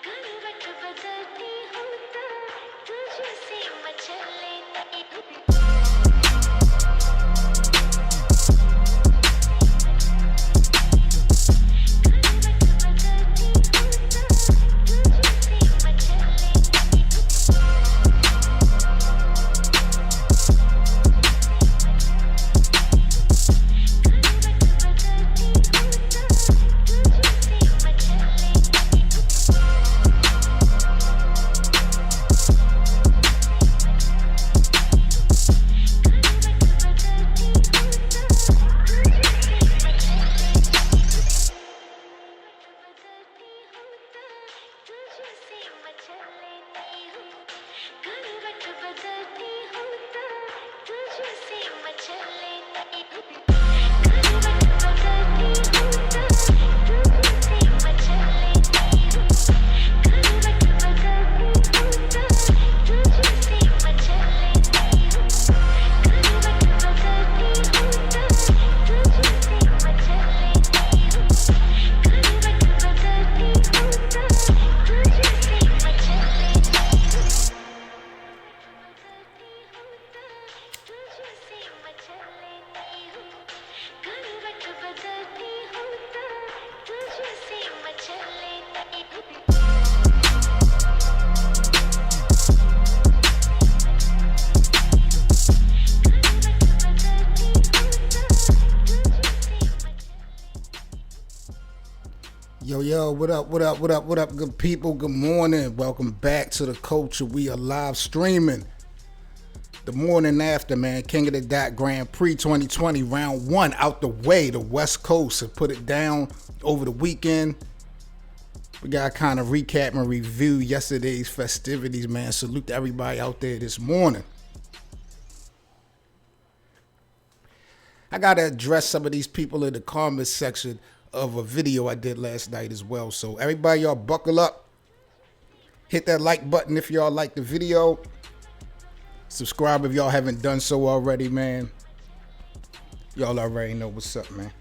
करवट बदलती हूँ तो तुझसे मचल लेती हूँ Yo, what up, good people? Good morning. Welcome back to the culture. We are live streaming. The morning after, man. King of the Dot Grand Prix 2020, round one out the way. The West Coast have put it down over the weekend. We got to kind of recap and review yesterday's festivities, man. Salute to everybody out there this morning. I got to address some of these people in the comments section of a video I did last night as well. So everybody, y'all buckle up. Hit that like button if y'all like the video. Subscribe if y'all haven't done so already, man. Y'all already know what's up, man.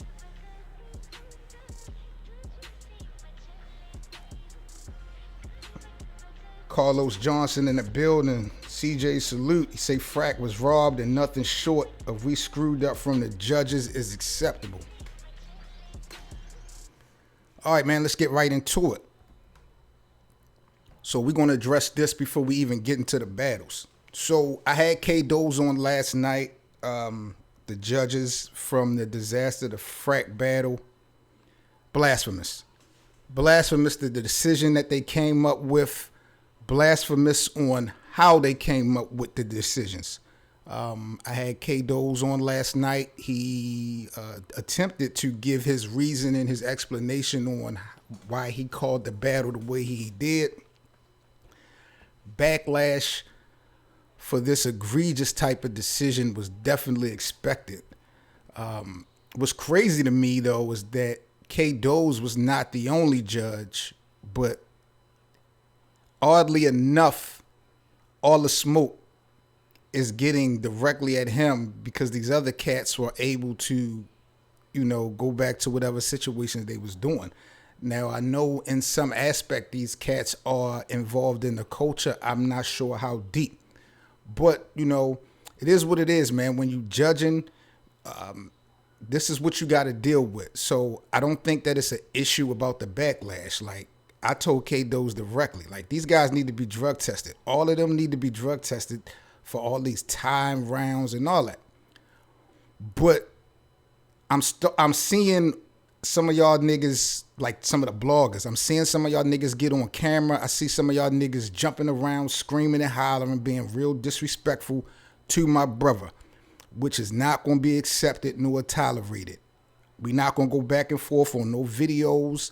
Carlos Johnson in the building. CJ salute. He say Frak was robbed and nothing short of we screwed up from the judges is acceptable. All right, man, let's get right into it. So we're going to address this before we even get into the battles. So I had K-Doz on last night, the judges from the Dizaster, the Frak battle. Blasphemous. Blasphemous, the decision that they came up with. Blasphemous on how they came up with the decisions. I had K-Doz on last night. He attempted to give his reason and his explanation on why he called the battle the way he did. Backlash for this egregious type of decision was definitely expected. What's crazy to me, though, is that K-Doz was not the only judge, but oddly enough, all the smoke is getting directly at him because these other cats were able to, go back to whatever situations they was doing. Now, I know in some aspect these cats are involved in the culture. I'm not sure how deep. But, it is what it is, man. When you judging, this is what you got to deal with. So I don't think that it's an issue about the backlash. Like, I told K-Doz directly, like, these guys need to be drug tested. All of them need to be drug tested for all these time rounds and all that. But I'm seeing some of y'all niggas, like some of the bloggers, I'm seeing some of y'all niggas get on camera. I see some of y'all niggas jumping around, screaming and hollering, being real disrespectful to my brother, which is not going to be accepted nor tolerated. We not going to go back and forth on no videos.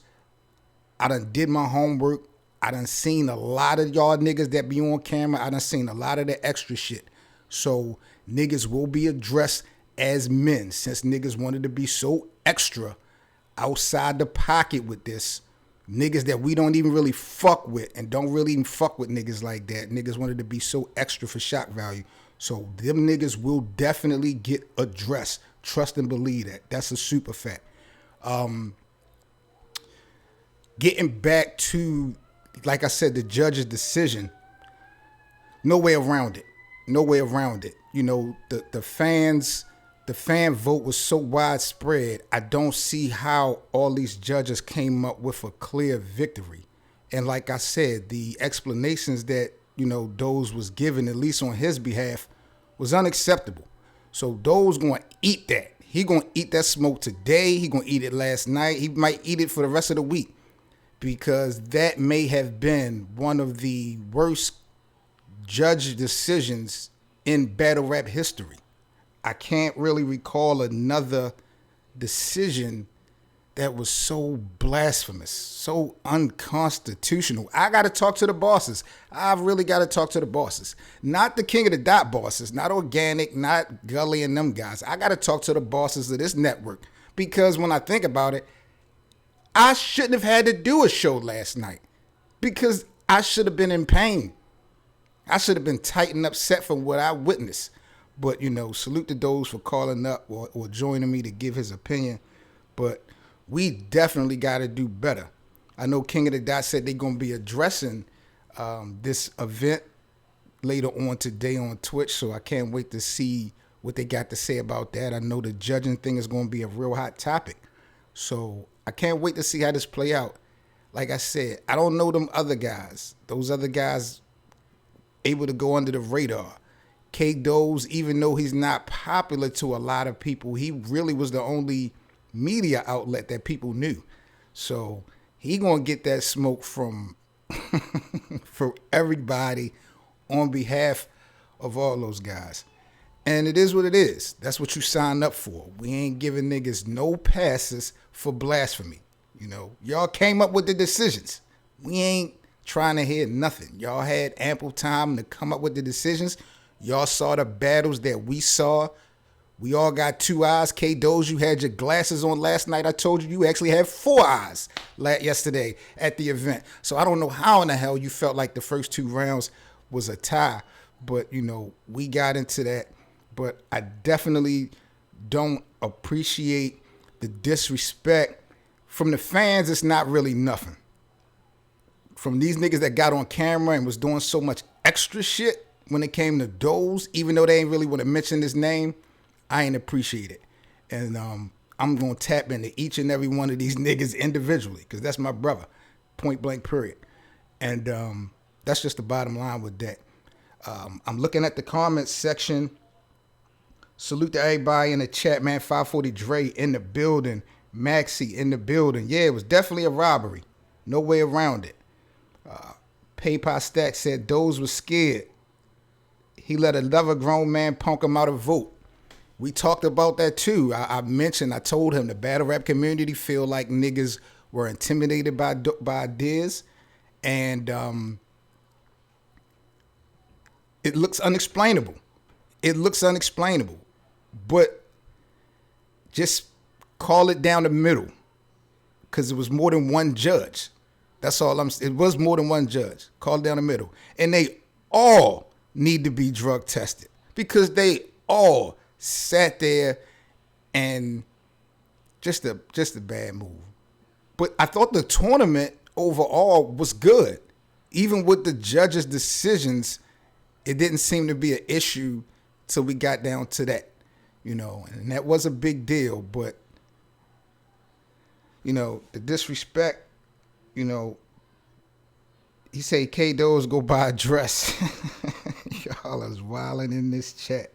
I done did my homework. I done seen a lot of y'all niggas that be on camera. I done seen a lot of the extra shit. So niggas will be addressed as men, since niggas wanted to be so extra outside the pocket with this. Niggas that we don't even really fuck with and don't really even fuck with niggas like that. Niggas wanted to be so extra for shock value. So them niggas will definitely get addressed. Trust and believe that. That's a super fact. Getting back to like I said, the judge's decision, no way around it. No way around it. You know, the fan vote was so widespread. I don't see how all these judges came up with a clear victory. And like I said, the explanations that, you know, Doze was given, at least on his behalf, was unacceptable. So Doze gonna eat that. He gonna eat that smoke today. He gonna eat it last night. He might eat it for the rest of the week, because that may have been one of the worst judge decisions in battle rap history. I can't really recall another decision that was so blasphemous, so unconstitutional. I got to talk to the bosses. I've really got to talk to the bosses. Not the King of the Dot bosses, not Organic, not Gully and them guys. I got to talk to the bosses of this network, because when I think about it, I shouldn't have had to do a show last night, because I should have been in pain. I should have been tight and upset from what I witnessed. But, you know, salute to those for calling up or joining me to give his opinion. But we definitely got to do better. I know King of the Dot said they're going to be addressing this event later on today on Twitch, so I can't wait to see what they got to say about that. I know the judging thing is going to be a real hot topic, so I can't wait to see how this play out. Like I said, I don't know them other guys. Those other guys able to go under the radar. K-Doze, even though he's not popular to a lot of people, he really was the only media outlet that people knew. So he gonna get that smoke from for everybody on behalf of all those guys. And it is what it is. That's what you signed up for. We ain't giving niggas no passes for blasphemy. You know, y'all came up with the decisions. We ain't trying to hear nothing. Y'all had ample time to come up with the decisions. Y'all saw the battles that we saw. We all got 2 eyes. K-Doze, you had your glasses on last night. I told you actually had 4 eyes yesterday at the event. So I don't know how in the hell you felt like the first 2 rounds was a tie. But, you know, we got into that. But I definitely don't appreciate the disrespect. From the fans, it's not really nothing. From these niggas that got on camera and was doing so much extra shit when it came to Doze, even though they ain't really want to mention his name, I ain't appreciate it. And I'm going to tap into each and every one of these niggas individually, because that's my brother, point blank period. And that's just the bottom line with that. I'm looking at the comments section. Salute to everybody in the chat, man. 540 Dre in the building. Maxie in the building. Yeah, it was definitely a robbery. No way around it. PayPal Stack said Doze was scared. He let another grown man punk him out of vote. We talked about that too. I told him the battle rap community feel like niggas were intimidated by Diz. And it looks unexplainable. It looks unexplainable. But just call it down the middle, because it was more than one judge. That's all I'm saying. It was more than one judge. Call it down the middle. And they all need to be drug tested, because they all sat there and just a bad move. But I thought the tournament overall was good. Even with the judges' decisions, it didn't seem to be an issue till we got down to that, you know, and that was a big deal. But, you know, the disrespect, you know, he say K-Doze go buy a dress. Y'all is wilding in this chat.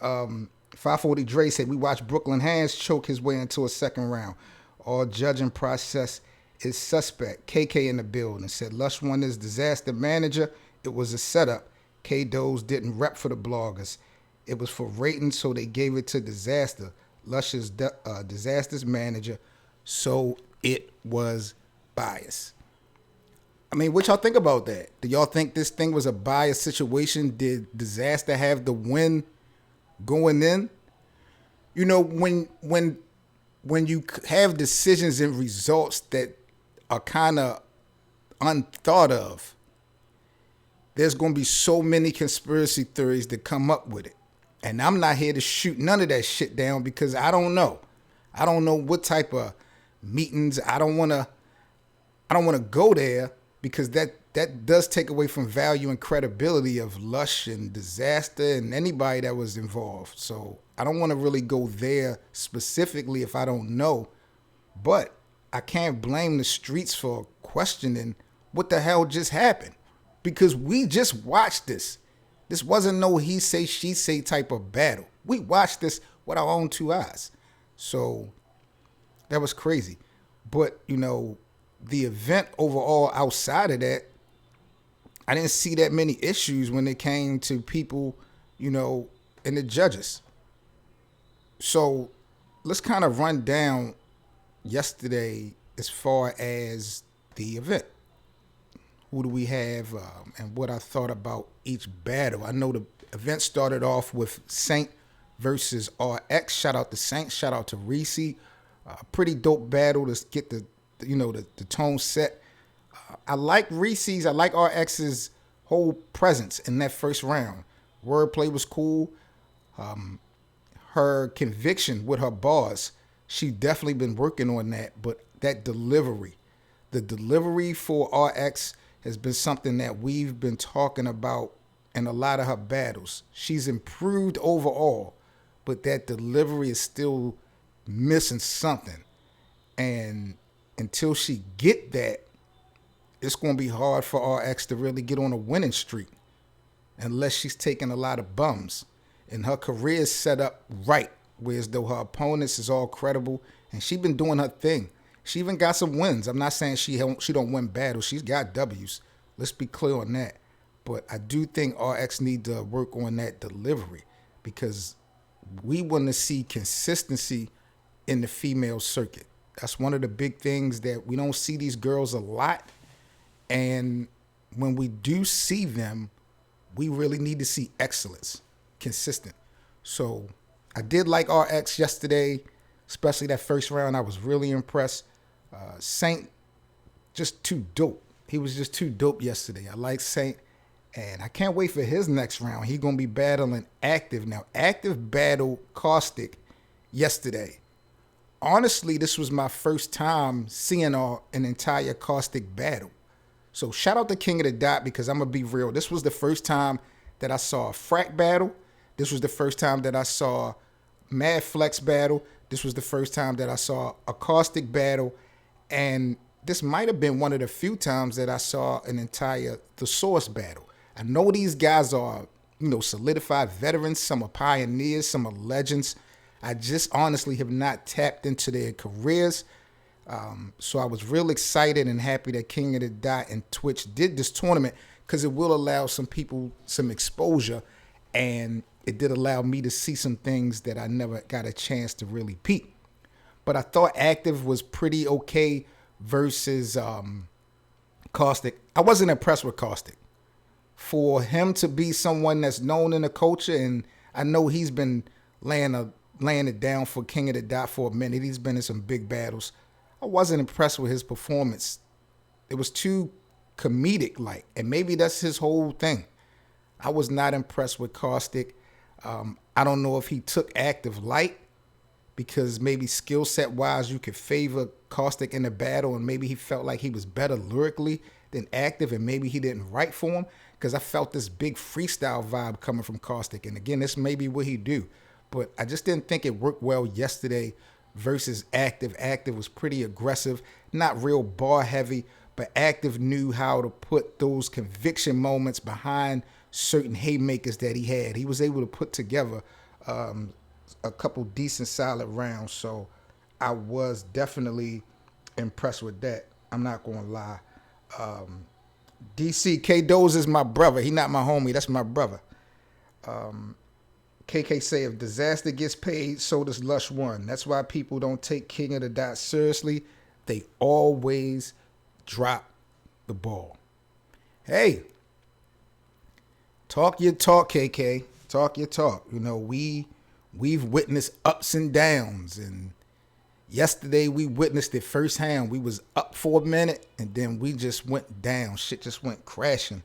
540 Dre said, we watched Brooklyn Hands choke his way into a second round. All judging process is suspect. KK in the building said, Lush won his Dizaster manager. It was a setup. K-Doze didn't rep for the bloggers. It was for ratings, so they gave it to Dizaster. Lush's Dizaster's manager, so it was biased. I mean, what y'all think about that? Do y'all think this thing was a biased situation? Did Dizaster have the win going in? You know, when you have decisions and results that are kind of unthought of, there's going to be so many conspiracy theories that come up with it. And I'm not here to shoot none of that shit down, because I don't know. I don't know what type of meetings. I don't want to go there. because that does take away from value and credibility of Lush and Dizaster and anybody that was involved. So I don't want to really go there specifically if I don't know, but I can't blame the streets for questioning what the hell just happened, because we just watched this. This wasn't no he say, she say type of battle. We watched this with our own two eyes. So that was crazy. But, you know, the event overall outside of that, I didn't see that many issues when it came to people, you know, and the judges. So let's kind of run down yesterday as far as the event. Who do we have and what I thought about each battle. I know the event started off with Saint versus RX. Shout out to Saint. Shout out to Reese. Pretty dope battle to get the tone set. I like Reese's. I like RX's whole presence in that first round. Wordplay was cool. Her conviction with her bars, she definitely been working on that. But that delivery, the delivery for RX has been something that we've been talking about in a lot of her battles. She's improved overall, but that delivery is still missing something. And until she get that, it's going to be hard for RX to really get on a winning streak unless she's taking a lot of bums. And her career is set up right, whereas though her opponents is all credible, and she been doing her thing. She even got some wins. I'm not saying she don't win battles. She's got W's. Let's be clear on that. But I do think RX need to work on that delivery, because we want to see consistency in the female circuit. That's one of the big things that we don't see these girls a lot. And when we do see them, we really need to see excellence, consistent. So I did like RX yesterday, especially that first round. I was really impressed. Saint, just too dope. He was just too dope yesterday. I like Saint, and I can't wait for his next round. He's going to be battling Active. Now, Active battled Caustic yesterday. Honestly, this was my first time seeing an entire Caustic battle. So shout out to King of the Dot, because I'm going to be real. This was the first time that I saw a Frak battle. This was the first time that I saw Mad Flex battle. This was the first time that I saw a Caustic battle. And this might have been one of the few times that I saw an entire The Source battle. I know these guys are, solidified veterans. Some are pioneers. Some are legends. I just honestly have not tapped into their careers. So I was real excited and happy that King of the Dot and Twitch did this tournament, because it will allow some people some exposure, and it did allow me to see some things that I never got a chance to really peep. But I thought Active was pretty okay versus Caustic. I wasn't impressed with Caustic. For him to be someone that's known in the culture, and I know he's been laying it down for King of the Dot for a minute. He's been in some big battles. I wasn't impressed with his performance. It was too comedic-like, and maybe that's his whole thing. I was not impressed with Caustic. I don't know if he took Active light, because maybe skill set wise you could favor Caustic in the battle, and maybe he felt like he was better lyrically than Active, and maybe he didn't write for him, because I felt this big freestyle vibe coming from Caustic. And again, this may be what he do, but I just didn't think it worked well yesterday versus Active. Active was pretty aggressive, not real bar heavy, but Active knew how to put those conviction moments behind certain haymakers that he had. He was able to put together a couple decent solid rounds. So I was definitely impressed with that. I'm not going to lie. DC K-Doze is my brother. He not my homie. That's my brother. KK say, if Dizaster gets paid, so does Lush One. That's why people don't take King of the Dot seriously. They always drop the ball. Hey, talk your talk, KK. Talk your talk. We've witnessed ups and downs, and yesterday we witnessed it firsthand. We was up for a minute, and then we just went down. Shit just went crashing,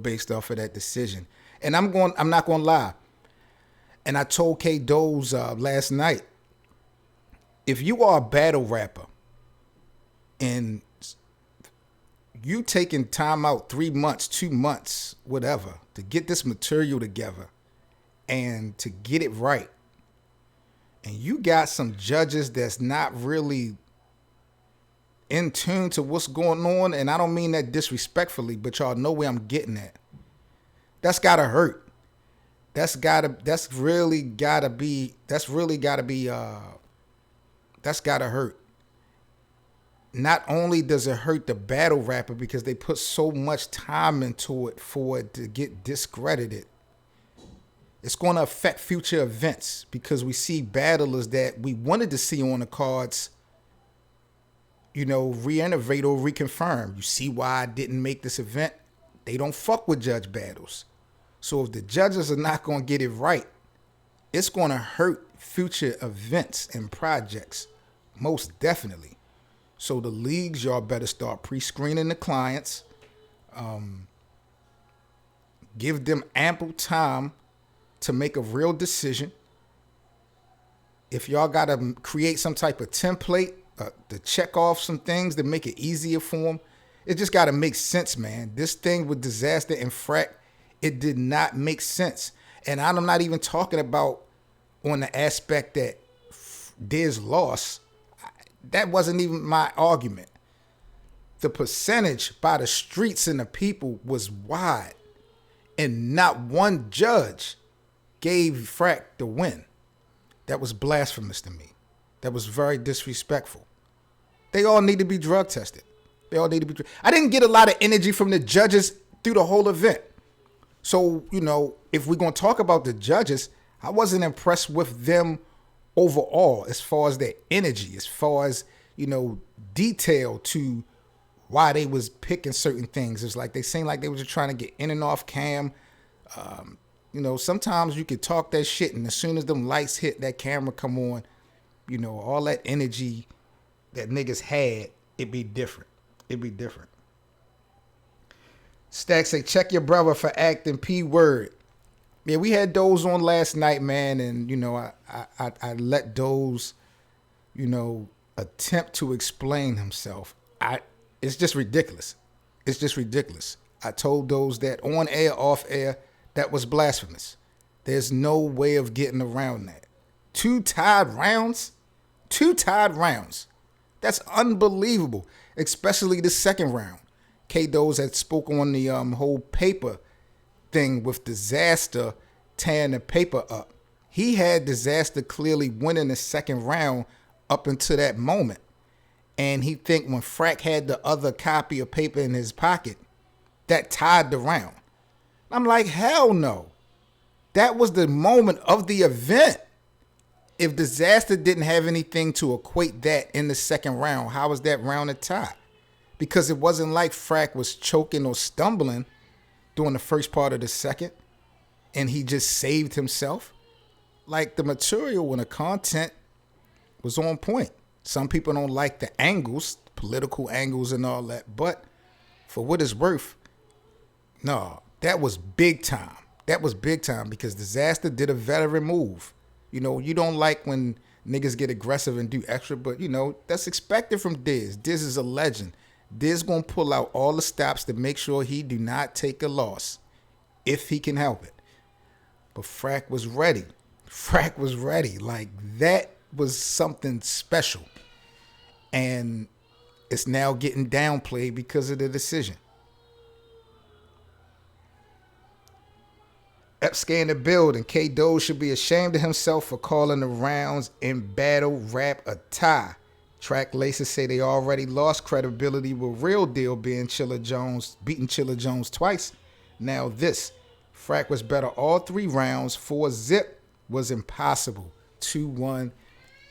based off of that decision. And I'm not gonna lie. And I told K-Doze last night, if you are a battle rapper and you taking time out 3 months, 2 months, whatever, to get this material together and to get it right. And you got some judges that's not really in tune to what's going on. And I don't mean that disrespectfully, but y'all know where I'm getting at. That's gotta hurt. That's really gotta hurt. Not only does it hurt the battle rapper because they put so much time into it for it to get discredited, it's going to affect future events because we see battlers that we wanted to see on the cards, reinnovate or reconfirm. You see why I didn't make this event? They don't fuck with judge battles. So if the judges are not going to get it right, it's going to hurt future events and projects, most definitely. So the leagues, y'all better start pre-screening the clients. Give them ample time to make a real decision. If y'all got to create some type of template to check off some things to make it easier for them, it just got to make sense, man. This thing with Dizaster and Frak, it did not make sense. And I'm not even talking about on the aspect that Diz lost. That wasn't even my argument. The percentage by the streets and the people was wide. And not one judge gave Frak the win. That was blasphemous to me. That was very disrespectful. They all need to be drug tested. I didn't get a lot of energy from the judges through the whole event. So, if we're going to talk about the judges, I wasn't impressed with them overall as far as their energy, as far as, detail to why they was picking certain things. It's like they seemed like they was just trying to get in and off cam. Sometimes you could talk that shit, and as soon as them lights hit, that camera come on, all that energy that niggas had, it'd be different. Stack say, check your brother for acting P-word. Yeah, we had those on last night, man, and I let those, attempt to explain himself. It's just ridiculous. I told those that on air, off air, that was blasphemous. There's no way of getting around that. Two tied rounds. That's unbelievable, especially the second round. K-Doz had spoke on the whole paper thing with Dizaster tearing the paper up. He had Dizaster clearly winning the second round up until that moment. And he think when Frak had the other copy of paper in his pocket, that tied the round. I'm like, hell no. That was the moment of the event. If Dizaster didn't have anything to equate that in the second round, how was that round a tie? Because it wasn't like Frak was choking or stumbling during the first part of the second and he just saved himself. Like the material and the content was on point. Some people don't like the angles, political angles and all that, but for what it's worth, no, that was big time. Because Dizaster did a veteran move. You don't like when niggas get aggressive and do extra, but that's expected from Diz. Diz is a legend. Diz gonna pull out all the stops to make sure he do not take a loss if he can help it. But Frak was ready. Like that was something special. And it's now getting downplayed because of the decision. Epscan the building. K-Doz should be ashamed of himself for calling the rounds in battle rap a tie. Track laces say they already lost credibility with Real Deal beating Chilla Jones twice. Now this. Frak was better all 3 rounds. 4-zip was impossible. 2-1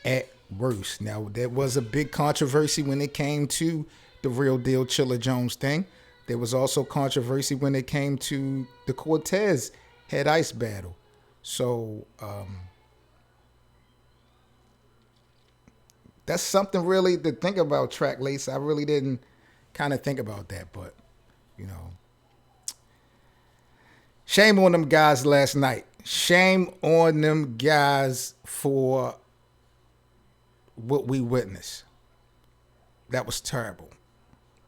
at worst. Now, there was a big controversy when it came to the Real Deal Chilla Jones thing. There was also controversy when it came to the Cortez Head Ice battle. So, that's something really to think about, Track Lace. I really didn't kind of think about that, but, shame on them guys last night. Shame on them guys for what we witnessed. That was terrible.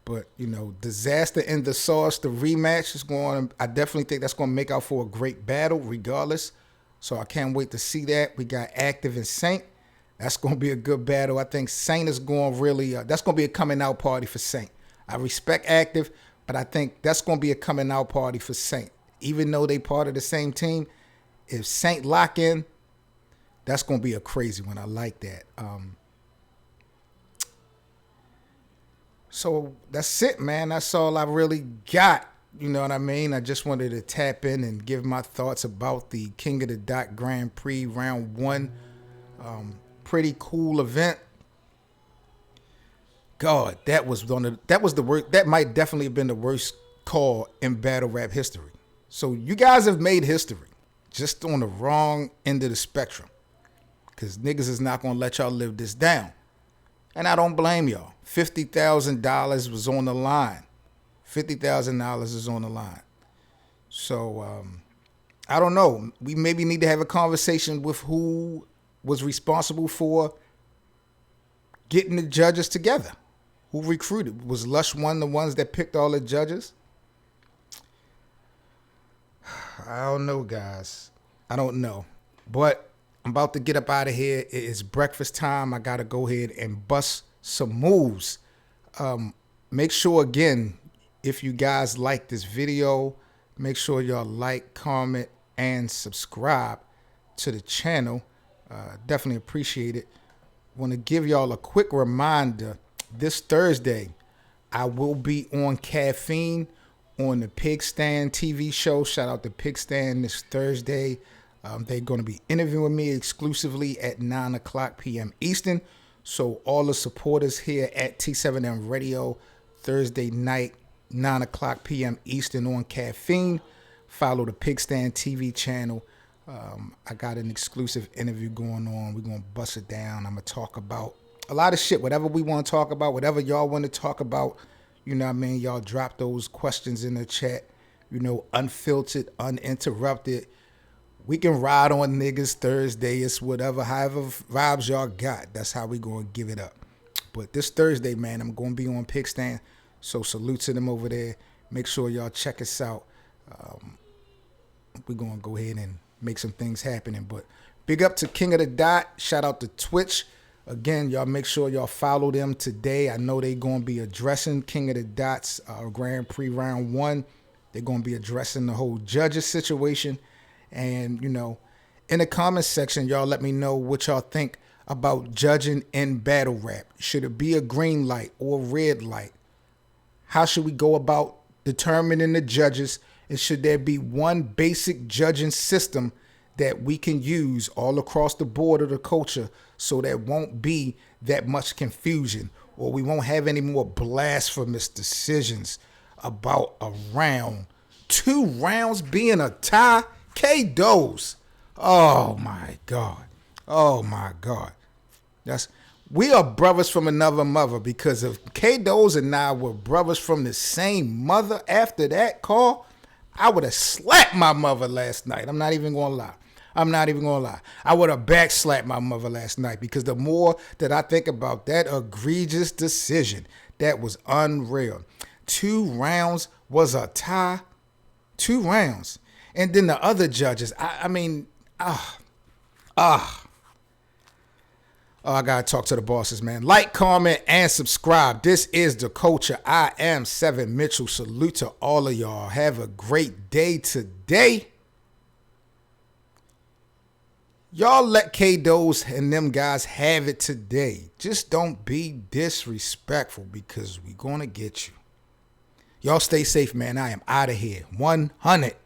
But, Dizaster and the Sauce, the rematch is going. I definitely think that's going to make out for a great battle, regardless. So I can't wait to see that. We got Active and Saint. That's going to be a good battle. I think Saint is going really. That's going to be a coming out party for Saint. I respect Active, but I think that's going to be a coming out party for Saint. Even though they part of the same team, if Saint lock in, that's going to be a crazy one. I like that. So that's it, man. That's all I really got. You know what I mean? I just wanted to tap in and give my thoughts about the King of the Dot Grand Prix Round 1. Pretty cool event. God, that was the worst. That might definitely have been the worst call in battle rap history. So you guys have made history, just on the wrong end of the spectrum. Because niggas is not going to let y'all live this down. And I don't blame y'all. $50,000 was on the line. $50,000 is on the line. So, I don't know. We maybe need to have a conversation with who was responsible for getting the judges together. Who recruited? Was Lush one the ones that picked all the judges? I don't know, guys. I don't know. But I'm about to get up out of here. It is breakfast time. I got to go ahead and bust some moves. Make sure, again, if you guys like this video, make sure y'all like, comment, and subscribe to the channel. Definitely appreciate it. Want to give y'all a quick reminder. This Thursday, I will be on Caffeine on the Pig Stand TV show. Shout out to Pig Stand this Thursday. They're going to be interviewing me exclusively at 9 o'clock p.m. Eastern. So all the supporters here at T7M Radio, Thursday night, 9 o'clock p.m. Eastern on Caffeine. Follow the Pig Stand TV channel. I got an exclusive interview going on. We're going to bust it down. I'm going to talk about a lot of shit. Whatever we want to talk about, whatever y'all want to talk about, you know what I mean? Y'all drop those questions in the chat, unfiltered, uninterrupted. We can ride on niggas Thursday. It's whatever, however vibes y'all got. That's how we going to give it up. But this Thursday, man, I'm going to be on Pig Stand. So salute to them over there. Make sure y'all check us out. We're going to go ahead and make some things happening. But big up to King of the Dot. Shout out to Twitch. Again, y'all make sure y'all follow them today. I know they're going to be addressing King of the Dot's Grand Prix Round 1. They're going to be addressing the whole judges situation. And, in the comments section, y'all let me know what y'all think about judging in battle rap. Should it be a green light or red light? How should we go about determining the judges? And should there be one basic judging system that we can use all across the board of the culture so there won't be that much confusion, or we won't have any more blasphemous decisions about a round? 2 rounds being a tie? K-Dose. Oh my God. Oh my God. We are brothers from another mother, because if K-Dose and I were brothers from the same mother after that call, I would have slapped my mother last night. I'm not even going to lie. I would have backslapped my mother last night, because the more that I think about that egregious decision, that was unreal. 2 rounds was a tie. 2 rounds. And then the other judges, I got to talk to the bosses, man. Like, comment, and subscribe. This is The Culture. I am 7 Mitchell. Salute to all of y'all. Have a great day today. Y'all let K-Dose and them guys have it today. Just don't be disrespectful, because we going to get you. Y'all stay safe, man. I am out of here. 100.